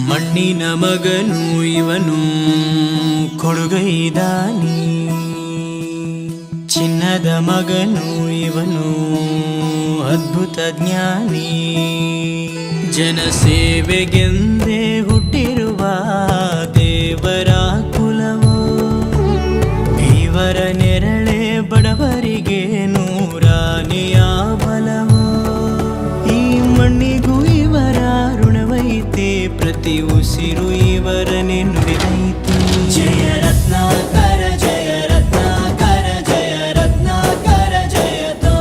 ಮಣ್ಣಿನ ಮಗನು ಇವನು ಕೊಡುಗೈದಾನಿ, ಚಿನ್ನದ ಮಗನು ಇವನು ಅದ್ಭುತ ಜ್ಞಾನಿ. ಜನಸೇವೆಗೆಂದೇ ಹುಟ್ಟಿರುವ ದೇವರ ಕುಲವೋ, ಇವರ ನೆರಳೆ ಬಡವರಿಗೆ ನೂರಾನೆಯ ಬಲವೋ. ಈ ಮಣ್ಣಿಗೂ ಇವರ ಋಣವೈತೆ, ಪ್ರತಿ ಉಸಿರು ಇವರನ್ನೇ ನುಡಿದೈತೆ. ಜಯ ರತ್ನಾಕರ ಜಯ ರತ್ನಾಕರ ಜಯ ರತ್ನಾಕರ ಜಯತೋ,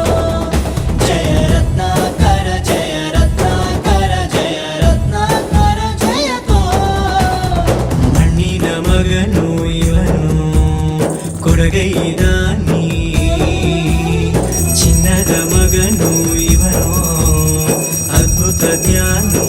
ಜಯ ರತ್ನಾಕರ ಜಯ ರತ್ನಾಕರ ಜಯ ರತ್ನಾಕರ ಜಯತೋ. ಮಣ್ಣಿನ ಮಗನು ಇವನು ಕೊಡುಗೈದಾನಿ, ಚಿನ್ನದ ಮಗನು ಇವನು ಅದ್ಭುತ ಜ್ಞಾನಿ.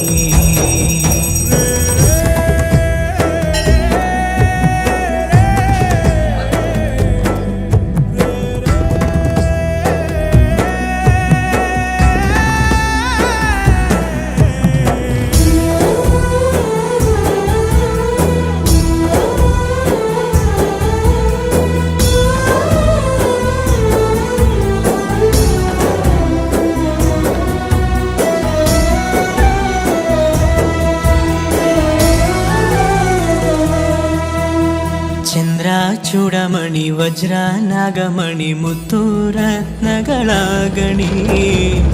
ಚಂದ್ರ ಚೂಡಮಣಿ ವಜ್ರ ನಾಗಮಣಿ ಮುತ್ತು ರತ್ನಗಳ ಗಣಿ,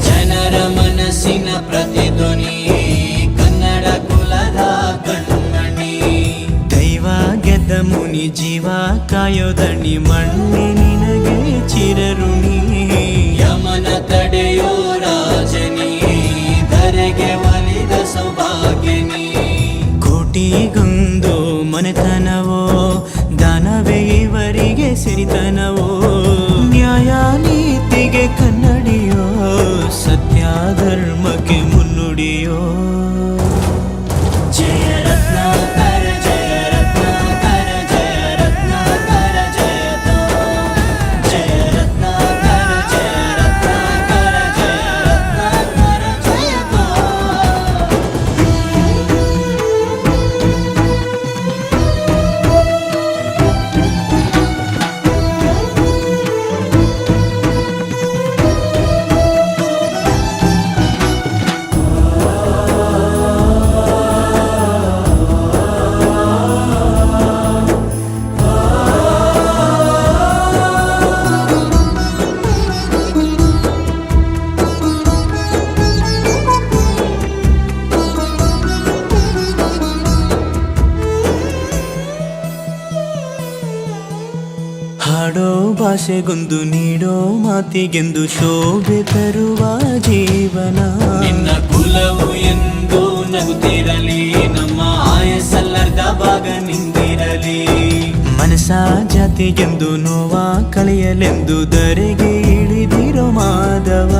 ಜನರ ಮನಸ್ಸಿನ ಪ್ರತಿಧ್ವನಿ ಕನ್ನಡ ಕುಲದ ಕಣ್ಮಣಿ. ದೈವ ಗೆದ್ದ ಮುನಿ ಜೀವ ಕಾಯೋದಣಿ, ಮಣ್ಣಿ ನಿನಗೆ ಚಿರಋಣಿ. ಯಮನ ತಡೆಯೋ ರಾಜನಿ, ಧರೆಗೆ ಒಲಿದ ಸೌಭಾಗ್ಯನಿ. ಕೋಟಿಗೊಂದು ಮನೆತನವೋ, ದಾನವೇ ಇವರಿಗೆ ಸಿರಿತನವೋ. ನ್ಯಾಯ ನೀತಿಗೆ ಕನ್ನಡಿಯೋ, ಸತ್ಯ ಧರ್ಮಕ್ಕೆ ಮುನ್ನುಡಿಯೋ. ಜಯ ರತ್ನಾಕರ ಜಯ ರತ್ನಾಕರ ಜಯ ರತ್ನಾಕರ ಜಯತೋ, ಜಯ ರತ್ನಾಕರ ಜಯ ರತ್ನಾಕರ ಜಯ ರತ್ನಾಕರ ಜಯತೋ. ಹಾಡೋ ಭಾಷೆಗೊಂದು ನೀಡೋ ಮಾತಿಗೆಂದು ಶೋಭೆ ತರುವ ಜೀವನ. ನಿನ್ನ ಕುಲವು ಎಂದು ನಗುತ್ತಿರಲಿ, ನಮ್ಮ ಆಯಸ್ಸಲ್ಲರ್ಧ ಭಾಗ ನಿಂದಿರಲಿ. ಮನಸ ಜಾತಿಗೆಂದು ನೋವ ಕಳೆಯಲೆಂದು ಧರೆಗೆ ಇಳಿದಿರೋ ಮಾಧವ.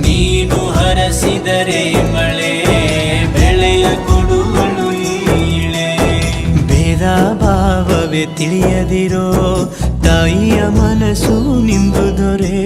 ನೀನು ಹರಸಿದರೆ ಮಳೆ ಬೆಳೆಯ ಕೊಡುವಳು ಈಳೆ. ಭೇದ ಭಾವವೇ ತಿಳಿಯದಿರೋ ತಾಯಿಯ ಮನಸ್ಸು ನಿಂದು ದೊರೆ.